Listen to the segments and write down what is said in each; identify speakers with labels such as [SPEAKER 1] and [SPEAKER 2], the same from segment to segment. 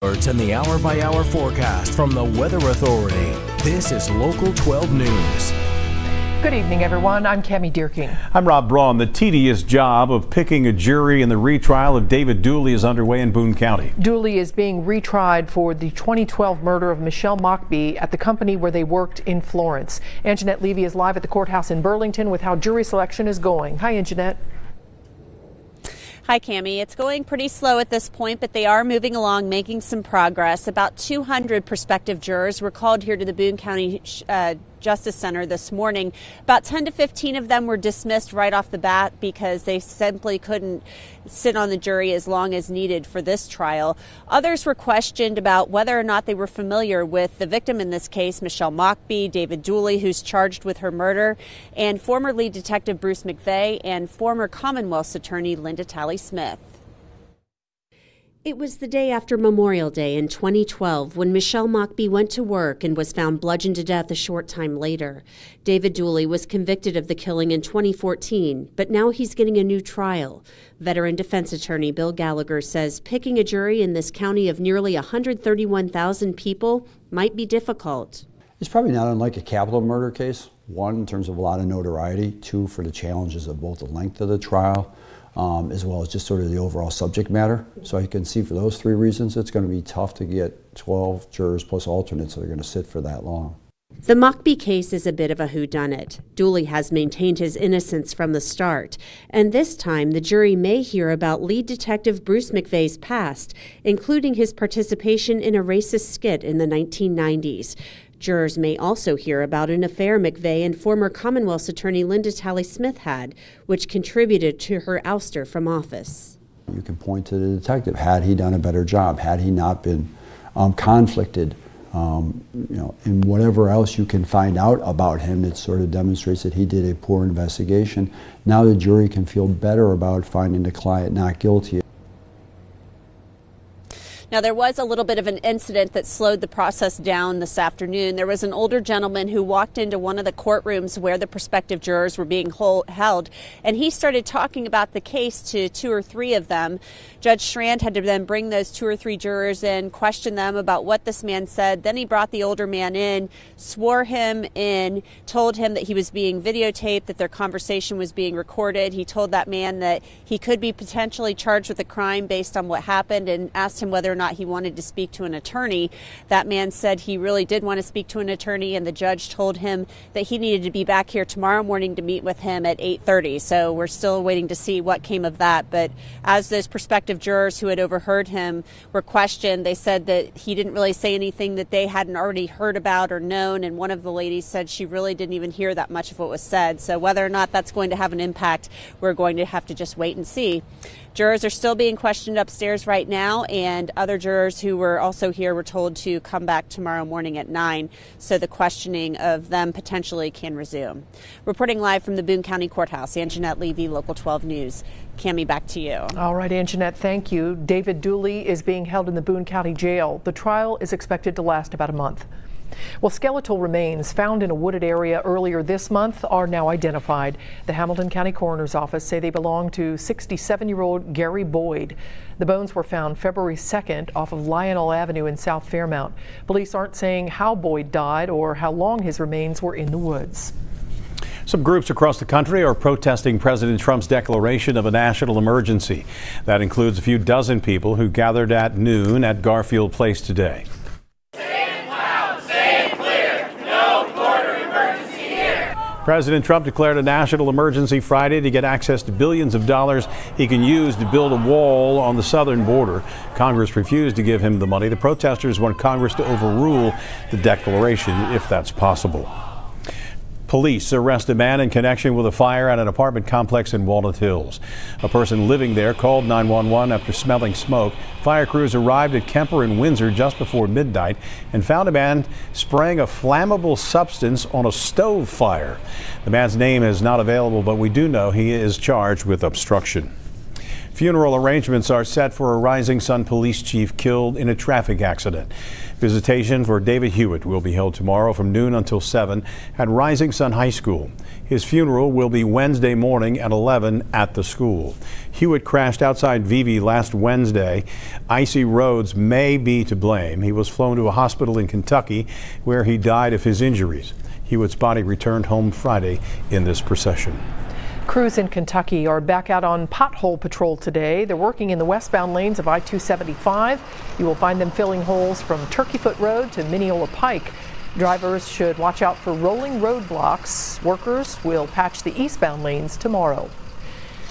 [SPEAKER 1] And the hour-by-hour forecast from the Weather Authority. This is Local 12 News.
[SPEAKER 2] Good evening, everyone. I'm Cami Deerking.
[SPEAKER 3] I'm Rob Braun. The tedious job of picking a jury in the retrial of David Dooley is underway in Boone County.
[SPEAKER 2] Dooley is being retried for the 2012 murder of Michelle Mockbee at the company where they worked in Florence. Anjanette Levy is live at the courthouse in Burlington with how jury selection is going. Hi, Anjanette.
[SPEAKER 4] Hi, Cami. It's going pretty slow at this point, but they are moving along, making some progress. About 200 prospective jurors were called here to the Boone County Justice Center this morning. About 10 to 15 of them were dismissed right off the bat because they simply couldn't sit on the jury as long as needed for this trial. Others were questioned about whether or not they were familiar with the victim in this case, Michelle Mockbee, David Dooley, who's charged with her murder, and former lead detective Bruce McVeigh and former Commonwealth's attorney Linda Talley-Smith.
[SPEAKER 5] It was the day after Memorial Day in 2012 when Michelle Mockbee went to work and was found bludgeoned to death a short time later. David Dooley was convicted of the killing in 2014, but now he's getting a new trial. Veteran defense attorney Bill Gallagher says picking a jury in this county of nearly 131,000 people might be difficult.
[SPEAKER 6] It's probably not unlike a capital murder case. One, in terms of a lot of notoriety. Two, for the challenges of both the length of the trial, as well as just sort of the overall subject matter. So you can see for those three reasons, it's going to be tough to get 12 jurors plus alternates that are going to sit for that long.
[SPEAKER 5] The Mockbee case is a bit of a whodunit. Dooley has maintained his innocence from the start, and this time the jury may hear about lead detective Bruce McVeigh's past, including his participation in a racist skit in the 1990s. Jurors may also hear about an affair McVeigh and former Commonwealth's attorney Linda Talley-Smith had, which contributed to her ouster from office.
[SPEAKER 6] You can point to the detective. Had he done a better job? Had he not been conflicted? And whatever else you can find out about him that sort of demonstrates that he did a poor investigation. Now the jury can feel better about finding the client not guilty.
[SPEAKER 4] Now, there was a little bit of an incident that slowed the process down this afternoon. There was an older gentleman who walked into one of the courtrooms where the prospective jurors were being held, and he started talking about the case to two or three of them. Judge Schrand had to then bring those two or three jurors in, question them about what this man said. Then he brought the older man in, swore him in, told him that he was being videotaped, that their conversation was being recorded. He told that man that he could be potentially charged with a crime based on what happened and asked him whether or not he wanted to speak to an attorney. That man said he really did want to speak to an attorney, and the judge told him that he needed to be back here tomorrow morning to meet with him at 8:30. So we're still waiting to see what came of that. But as those prospective jurors who had overheard him were questioned, they said that he didn't really say anything that they hadn't already heard about or known. And one of the ladies said she really didn't even hear that much of what was said. So whether or not that's going to have an impact, we're going to have to just wait and see. Jurors are still being questioned upstairs right now, and other jurors who were also here were told to come back tomorrow morning at 9, so the questioning of them potentially can resume. Reporting live from the Boone County Courthouse, Anjanette Levy, Local 12 News. Cami, back to you.
[SPEAKER 2] All right, Anjanette, thank you. David Dooley is being held in the Boone County Jail. The trial is expected to last about a month. Well, skeletal remains found in a wooded area earlier this month are now identified. The Hamilton County Coroner's Office say they belong to 67-year-old Gary Boyd. The bones were found February 2nd off of Lionel Avenue in South Fairmount. Police aren't saying how Boyd died or how long his remains were in the woods.
[SPEAKER 3] Some groups across the country are protesting President Trump's declaration of a national emergency. That includes a few dozen people who gathered at noon at Garfield Place today. President Trump declared a national emergency Friday to get access to billions of dollars he can use to build a wall on the southern border. Congress refused to give him the money. The protesters want Congress to overrule the declaration if that's possible. Police arrest a man in connection with a fire at an apartment complex in Walnut Hills. A person living there called 911 after smelling smoke. Fire crews arrived at Kemper and Windsor just before midnight and found a man spraying a flammable substance on a stove fire. The man's name is not available, but we do know he is charged with obstruction. Funeral arrangements are set for a Rising Sun police chief killed in a traffic accident. Visitation for David Hewitt will be held tomorrow from noon until 7 at Rising Sun High School. His funeral will be Wednesday morning at 11 at the school. Hewitt crashed outside Vevey last Wednesday. Icy roads may be to blame. He was flown to a hospital in Kentucky where he died of his injuries. Hewitt's body returned home Friday in this procession.
[SPEAKER 2] Crews in Kentucky are back out on pothole patrol today. They're working in the westbound lanes of I-275. You will find them filling holes from Turkeyfoot Road to Mineola Pike. Drivers should watch out for rolling roadblocks. Workers will patch the eastbound lanes tomorrow.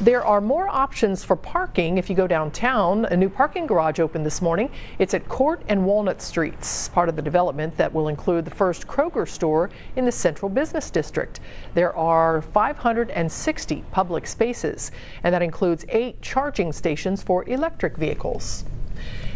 [SPEAKER 2] There are more options for parking if you go downtown. A new parking garage opened this morning. It's at Court and Walnut Streets, part of the development that will include the first Kroger store in the Central Business District. There are 560 public spaces, and that includes 8 charging stations for electric vehicles.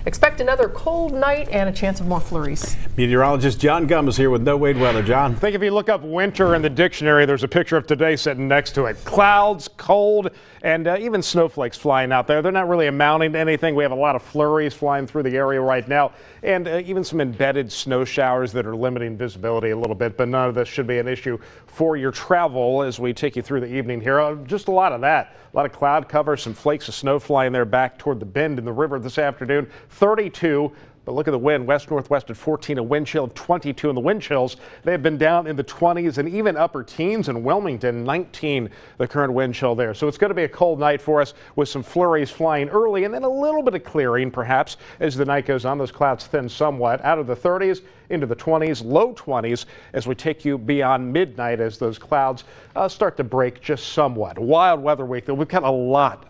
[SPEAKER 2] Expect another cold night and a chance of more flurries.
[SPEAKER 3] Meteorologist John Gum is here with No Wade weather. John?
[SPEAKER 7] I think if you look up winter in the dictionary, there's a picture of today sitting next to it. Clouds, cold, and even snowflakes flying out there. They're not really amounting to anything. We have a lot of flurries flying through the area right now, and even some embedded snow showers that are limiting visibility a little bit, but none of this should be an issue for your travel as we take you through the evening here. Just a lot of that. A lot of cloud cover, some flakes of snow flying there back toward the bend in the river this afternoon. 32. But look at the wind, west-northwest at 14, a wind chill of 22, and the wind chills, they have been down in the 20s and even upper teens in Wilmington, 19, the current wind chill there. So it's going to be a cold night for us with some flurries flying early and then a little bit of clearing perhaps as the night goes on. Those clouds thin somewhat out of the 30s into the 20s, low 20s as we take you beyond midnight as those clouds start to break just somewhat. Wild weather week, though. We've got a lot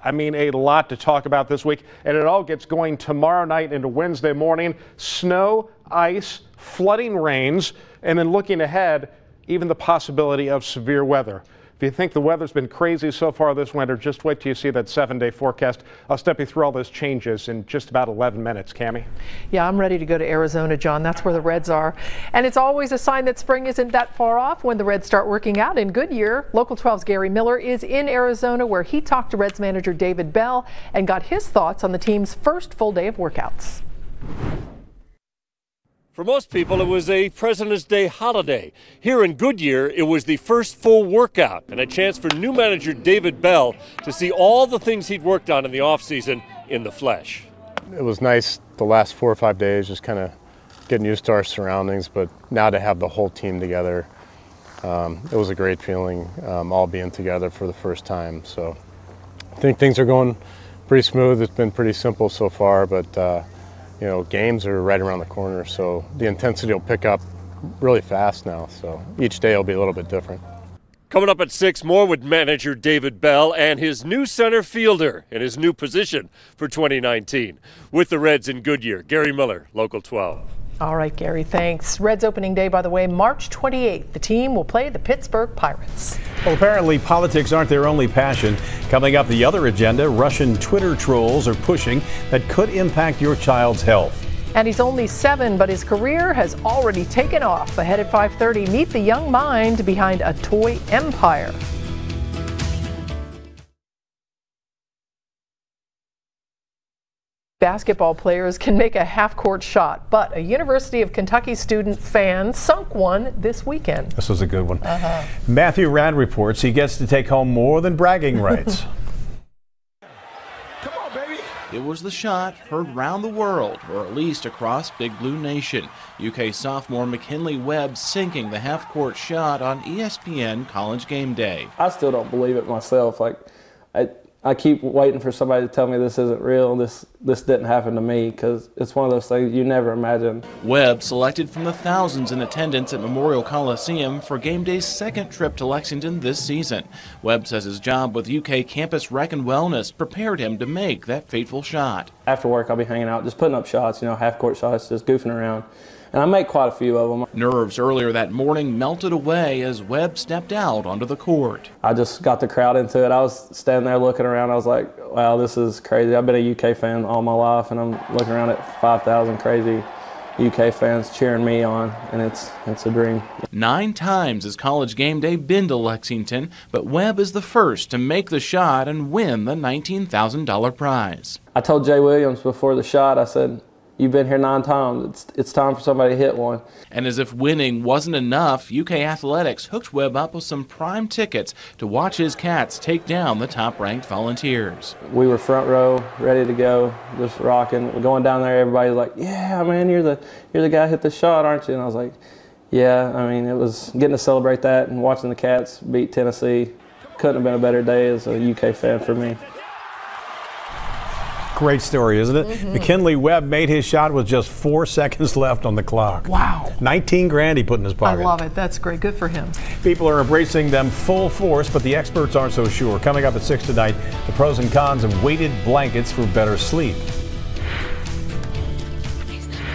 [SPEAKER 7] to talk about this week, and it all gets going tomorrow night into Wednesday morning. Snow, ice, flooding rains, and then looking ahead, even the possibility of severe weather. If you think the weather's been crazy so far this winter, just wait till you see that 7-day forecast. I'll step you through all those changes in just about 11 minutes. Cammie?
[SPEAKER 2] Yeah, I'm ready to go to Arizona, John. That's where the Reds are. And it's always a sign that spring isn't that far off when the Reds start working out in Goodyear. Local 12's Gary Miller is in Arizona where he talked to Reds manager David Bell and got his thoughts on the team's first full day of workouts.
[SPEAKER 8] For most people, it was a President's Day holiday. Here in Goodyear, it was the first full workout and a chance for new manager David Bell to see all the things he'd worked on in the offseason in the flesh.
[SPEAKER 9] It was nice the last 4 or 5 days, just kind of getting used to our surroundings, but now to have the whole team together, it was a great feeling, all being together for the first time. So I think things are going pretty smooth. It's been pretty simple so far, but you know, games are right around the corner, so the intensity will pick up really fast now. So each day will be a little bit different.
[SPEAKER 8] Coming up at 6, more with manager David Bell and his new center fielder in his new position for 2019. With the Reds in Goodyear, Gary Miller, Local 12.
[SPEAKER 2] All right, Gary, thanks. Reds opening day, by the way, March 28th. The team will play the Pittsburgh Pirates.
[SPEAKER 3] Well, apparently politics aren't their only passion. Coming up, the other agenda, Russian Twitter trolls are pushing that could impact your child's health.
[SPEAKER 2] And he's only 7, but his career has already taken off. Ahead at 5:30, meet the young mind behind a toy empire. Basketball players can make a half-court shot, but a University of Kentucky student fan sunk one this weekend.
[SPEAKER 3] This was a good one. Matthew Rad reports he gets to take home more than bragging rights.
[SPEAKER 10] Come on, baby. It was the shot heard round the world, or at least across Big Blue Nation. UK sophomore McKinley Webb sinking the half-court shot on ESPN College Game Day.
[SPEAKER 11] I still don't believe it myself. Like, I keep waiting for somebody to tell me this isn't real, this didn't happen to me, because it's one of those things you never imagine.
[SPEAKER 10] Webb selected from the thousands in attendance at Memorial Coliseum for Game Day's second trip to Lexington this season. Webb says his job with UK Campus Rec and Wellness prepared him to make that fateful shot.
[SPEAKER 11] After work, I'll be hanging out, just putting up shots, half-court shots, just goofing around. And I make quite a few of them.
[SPEAKER 10] Nerves earlier that morning melted away as Webb stepped out onto the court.
[SPEAKER 11] I just got the crowd into it. I was standing there looking around. I was like, wow, this is crazy. I've been a UK fan all my life, and I'm looking around at 5,000 crazy UK fans cheering me on, and it's a dream.
[SPEAKER 10] 9 times has College Game Day been to Lexington, but Webb is the first to make the shot and win the $19,000 prize.
[SPEAKER 11] I told Jay Williams before the shot, I said, "You've been here 9 times. It's time for somebody to hit one."
[SPEAKER 10] And as if winning wasn't enough, UK Athletics hooked Webb up with some prime tickets to watch his Cats take down the top-ranked Volunteers.
[SPEAKER 11] We were front row, ready to go, just rocking. We're going down there, everybody's like, "Yeah, man, you're the guy who hit the shot, aren't you?" And I was like, "Yeah." I mean, it was getting to celebrate that and watching the Cats beat Tennessee. Couldn't have been a better day as a UK fan for me.
[SPEAKER 3] Great story, isn't it? McKinley Webb made his shot with just 4 seconds left on the clock.
[SPEAKER 2] Wow.
[SPEAKER 3] 19 grand he put in his pocket.
[SPEAKER 2] I love it. That's great. Good for him.
[SPEAKER 3] People are embracing them full force, but the experts aren't so sure. Coming up at 6 tonight, the pros and cons of weighted blankets for better sleep.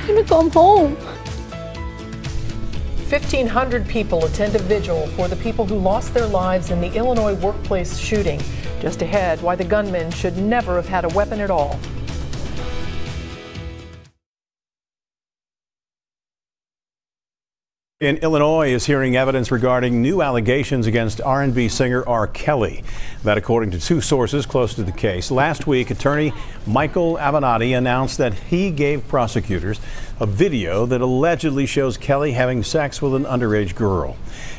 [SPEAKER 12] I'm gonna come home.
[SPEAKER 2] 1,500 people attend a vigil for the people who lost their lives in the Illinois workplace shooting. Just ahead, why the gunman should never have had a weapon at all.
[SPEAKER 3] In Illinois is hearing evidence regarding new allegations against R&B singer R. Kelly. That according to 2 sources close to the case. Last week, attorney Michael Avenatti announced that he gave prosecutors a video that allegedly shows Kelly having sex with an underage girl.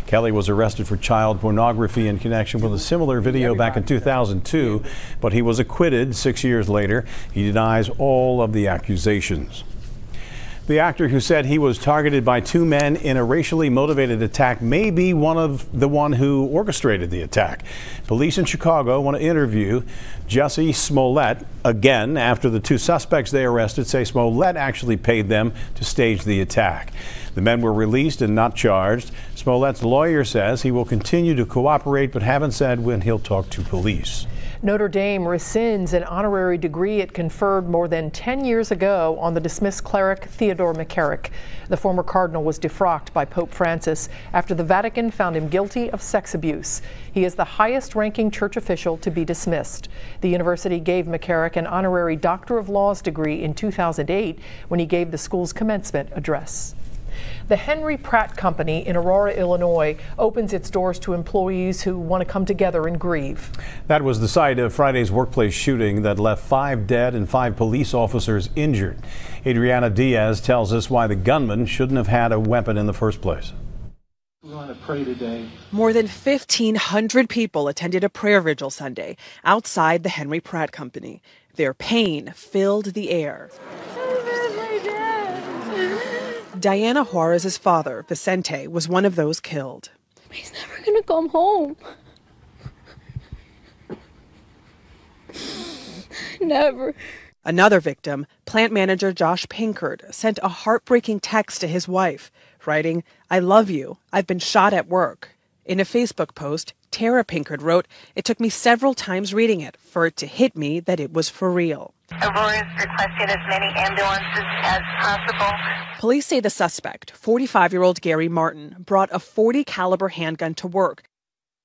[SPEAKER 3] Kelly was arrested for child pornography in connection with a similar video back in 2002, but he was acquitted 6 years later. He denies all of the accusations. The actor who said he was targeted by 2 men in a racially motivated attack may be the one who orchestrated the attack. Police in Chicago want to interview Jussie Smollett again after the 2 suspects they arrested say Smollett actually paid them to stage the attack. The men were released and not charged. Smollett's lawyer says he will continue to cooperate but haven't said when he'll talk to police.
[SPEAKER 2] Notre Dame rescinds an honorary degree it conferred more than 10 years ago on the dismissed cleric Theodore McCarrick. The former cardinal was defrocked by Pope Francis after the Vatican found him guilty of sex abuse. He is the highest-ranking church official to be dismissed. The university gave McCarrick an honorary Doctor of Laws degree in 2008 when he gave the school's commencement address. The Henry Pratt Company in Aurora, Illinois, opens its doors to employees who want to come together and grieve.
[SPEAKER 3] That was the site of Friday's workplace shooting that left 5 dead and 5 police officers injured. Adriana Diaz tells us why the gunman shouldn't have had a weapon in the first place.
[SPEAKER 13] We want to pray today.
[SPEAKER 14] More than 1,500 people attended a prayer vigil Sunday outside the Henry Pratt Company. Their pain filled the air. Diana Juarez's father, Vicente, was one of those killed.
[SPEAKER 12] He's never gonna come home. Never.
[SPEAKER 14] Another victim, plant manager Josh Pinkard, sent a heartbreaking text to his wife, writing, "I love you. I've been shot at work." In a Facebook post, Tara Pinkard wrote, "It took me several times reading it for it to hit me that it was for real."
[SPEAKER 15] Aurora is requesting as many ambulances as possible.
[SPEAKER 14] Police say the suspect, 45-year-old Gary Martin, brought a .40 caliber handgun to work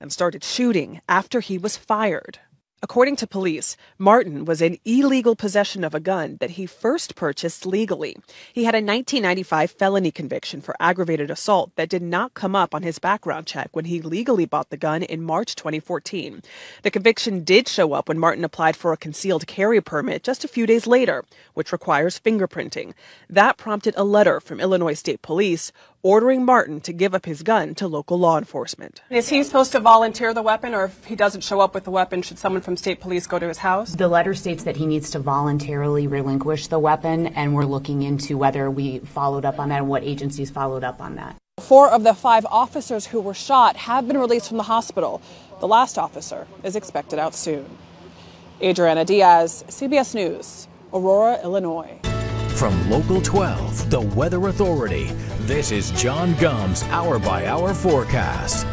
[SPEAKER 14] and started shooting after he was fired. According to police, Martin was in illegal possession of a gun that he first purchased legally. He had a 1995 felony conviction for aggravated assault that did not come up on his background check when he legally bought the gun in March 2014. The conviction did show up when Martin applied for a concealed carry permit just a few days later, which requires fingerprinting. That prompted a letter from Illinois State Police ordering Martin to give up his gun to local law enforcement.
[SPEAKER 16] Is he supposed to volunteer the weapon, or if he doesn't show up with the weapon, should someone from state police go to his house?
[SPEAKER 17] The letter states that he needs to voluntarily relinquish the weapon, and we're looking into whether we followed up on that and what agencies followed up on that.
[SPEAKER 16] 4 of the 5 officers who were shot have been released from the hospital. The last officer is expected out soon. Adriana Diaz, CBS News, Aurora, Illinois.
[SPEAKER 1] From Local 12, the Weather Authority, this is John Gumb's hour-by-hour forecast.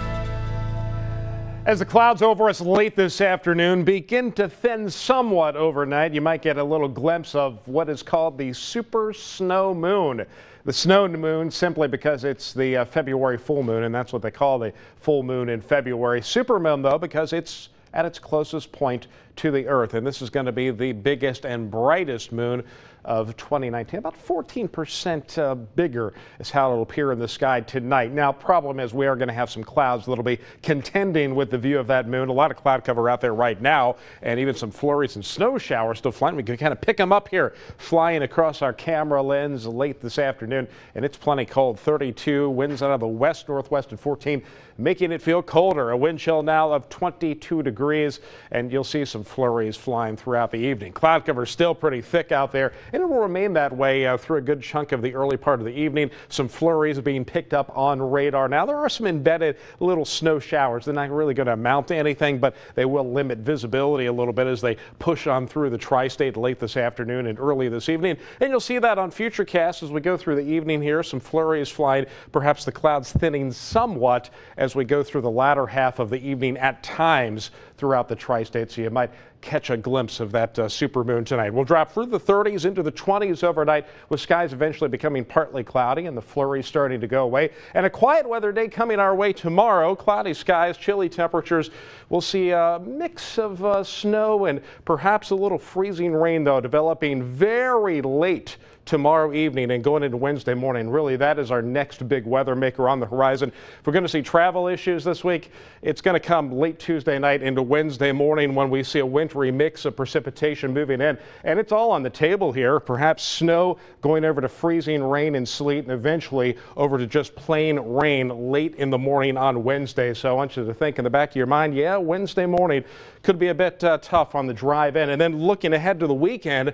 [SPEAKER 7] As the clouds over us late this afternoon begin to thin somewhat overnight, you might get a little glimpse of what is called the super snow moon. The snow moon simply because it's the February full moon, and that's what they call the full moon in February. Super moon, though, because it's at its closest point to the Earth, and this is going to be the biggest and brightest moon of 2019. About 14% bigger is how it'll appear in the sky tonight. Now, problem is we are going to have some clouds that'll be contending with the view of that moon. A lot of cloud cover out there right now, and even some flurries and snow showers still flying. We can kind of pick them up here, flying across our camera lens late this afternoon, and it's plenty cold. 32, winds out of the west-northwest at 14, making it feel colder. A wind chill now of 22 degrees, and you'll see some flurries flying throughout the evening. Cloud cover still pretty thick out there, and it will remain that way through a good chunk of the early part of the evening. Some flurries being picked up on radar. Now, there are some embedded little snow showers. They're not really going to amount to anything, but they will limit visibility a little bit as they push on through the tri-state late this afternoon and early this evening. And you'll see that on Futurecast as we go through the evening here. Some flurries flying, perhaps the clouds thinning somewhat as we go through the latter half of the evening at times throughout the tri-state. So you might catch a glimpse of that supermoon tonight. We'll drop through the 30s into the 20s overnight, with skies eventually becoming partly cloudy and the flurries starting to go away. And a quiet weather day coming our way tomorrow. Cloudy skies, chilly temperatures. We'll see a mix of snow and perhaps a little freezing rain, though, developing very late tomorrow evening and going into Wednesday morning. Really, that is our next big weather maker on the horizon. If we're going to see travel issues this week, it's going to come late Tuesday night into Wednesday morning when we see a wintry mix of precipitation moving in. And it's all on the table here. Perhaps snow going over to freezing rain and sleet, and eventually over to just plain rain late in the morning on Wednesday. So I want you to think in the back of your mind, yeah, Wednesday morning could be a bit tough on the drive in. And then looking ahead to the weekend,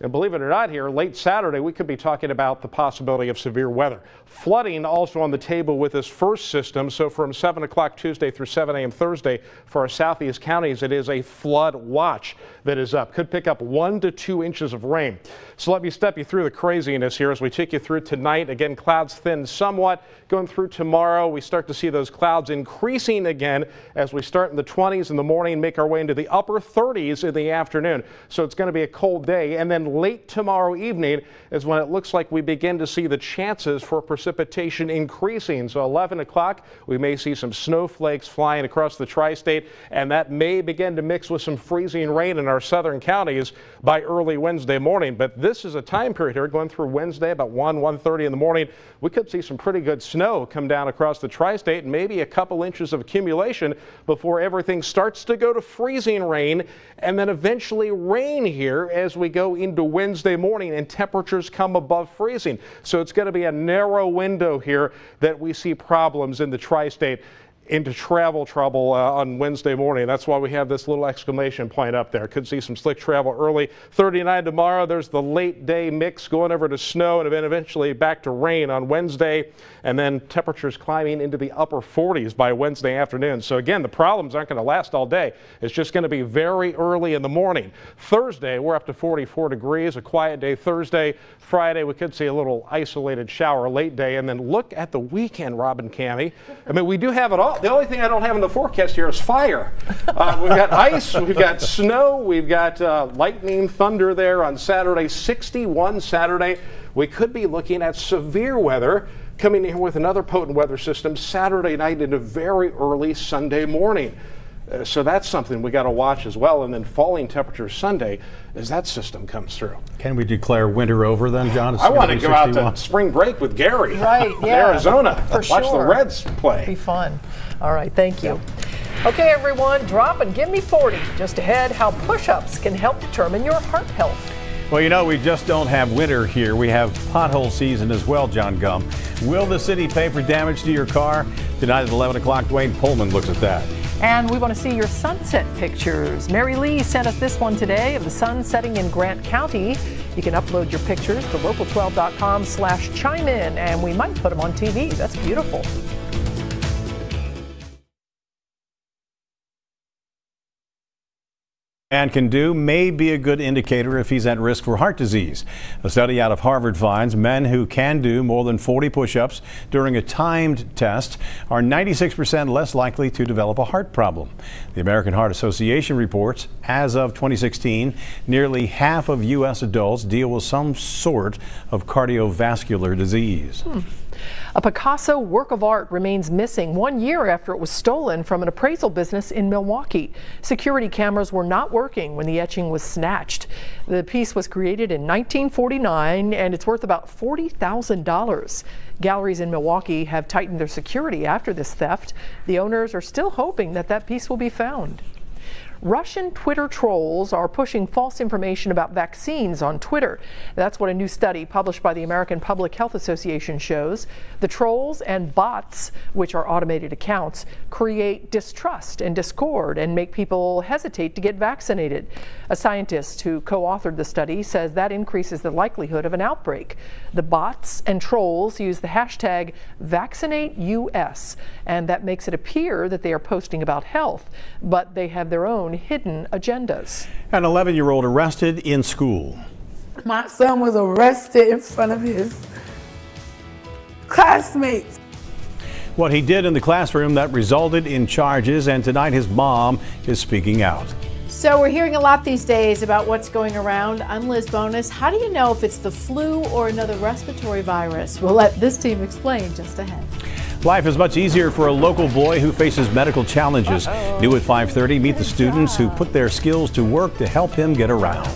[SPEAKER 7] and believe it or not, here late Saturday, we could be talking about the possibility of severe weather. Flooding also on the table with this first system. So from 7 o'clock Tuesday through 7 a.m. Thursday for our southeast counties, it is a flood watch that is up. Could pick up 1 to 2 inches of rain. So let me step you through the craziness here as we take you through tonight. Again, clouds thin somewhat. Going through tomorrow, we start to see those clouds increasing again as we start in the 20s in the morning, make our way into the upper 30s in the afternoon. So it's going to be a cold day. And then late tomorrow evening is when it looks like we begin to see the chances for precipitation increasing. So 11 o'clock, we may see some snowflakes flying across the tri-state, and that may begin to mix with some freezing rain in our southern counties by early Wednesday morning. But this is a time period here going through Wednesday about 1:30 in the morning. We could see some pretty good snow come down across the tri-state, and maybe a couple inches of accumulation before everything starts to go to freezing rain, and then eventually rain here as we go into Wednesday morning and temperatures come above freezing. So it's going to be a narrow window here that we see problems in the tri-state into travel trouble on Wednesday morning. That's why we have this little exclamation point up there. Could see some slick travel early. 39 tomorrow. There's the late day mix going over to snow and then eventually back to rain on Wednesday, and then temperatures climbing into the upper 40s by Wednesday afternoon. So again, the problems aren't going to last all day. It's just going to be very early in the morning. Thursday, we're up to 44 degrees, a quiet day Thursday. Friday, we could see a little isolated shower late day, and then look at the weekend, Rob and Cammie. I mean, we do have it all. The only thing I don't have in the forecast here is fire. We've got ice, we've got snow, we've got lightning, thunder there on Saturday, 61 Saturday. We could be looking at severe weather coming in with another potent weather system Saturday night into very early Sunday morning. So that's something we got to watch as well. And then falling temperatures Sunday as that system comes through.
[SPEAKER 3] Can we declare winter over then, John?
[SPEAKER 7] I want to go out to spring break with Gary.
[SPEAKER 2] Right, yeah.
[SPEAKER 7] Arizona.
[SPEAKER 2] For
[SPEAKER 7] Watch
[SPEAKER 2] sure.
[SPEAKER 7] the Reds play.
[SPEAKER 2] It'd be fun. All right, thank you. Okay, everyone, drop and give me 40. Just ahead, how push-ups can help determine your heart health.
[SPEAKER 3] Well, you know, we just don't have winter here. We have pothole season as well, John Gum. Will the city pay for damage to your car? Tonight at 11 o'clock, Dwayne Pullman looks at that.
[SPEAKER 2] And we want to see your sunset pictures. Mary Lee sent us this one today of the sun setting in Grant County. You can upload your pictures to local12.com/chime-in, and we might put them on TV. That's beautiful.
[SPEAKER 3] Man can do may be a good indicator if he's at risk for heart disease. A study out of Harvard finds men who can do more than 40 push-ups during a timed test are 96% less likely to develop a heart problem. The American Heart Association reports as of 2016, nearly half of U.S. adults deal with some sort of cardiovascular disease.
[SPEAKER 2] A Picasso work of art remains missing 1 year after it was stolen from an appraisal business in Milwaukee. Security cameras were not working when the etching was snatched. The piece was created in 1949 and it's worth about $40,000. Galleries in Milwaukee have tightened their security after this theft. The owners are still hoping that that piece will be found. Russian Twitter trolls are pushing false information about vaccines on Twitter. That's what a new study published by the American Public Health Association shows. The trolls and bots, which are automated accounts, create distrust and discord and make people hesitate to get vaccinated. A scientist who co-authored the study says that increases the likelihood of an outbreak. The bots and trolls use the hashtag #VaccinateUS, and that makes it appear that they are posting about health, but they have their own hidden agendas.
[SPEAKER 3] An 11-year-old arrested in school.
[SPEAKER 18] My son was arrested in front of his classmates.
[SPEAKER 3] What he did in the classroom that resulted in charges, and tonight his mom is speaking out.
[SPEAKER 19] So we're hearing a lot these days about what's going around. I'm Liz Bonis. How do you know if it's the flu or another respiratory virus? We'll let this team explain just ahead.
[SPEAKER 3] Life is much easier for a local boy who faces medical challenges. New at 5:30, meet the students who put their skills to work to help him get around.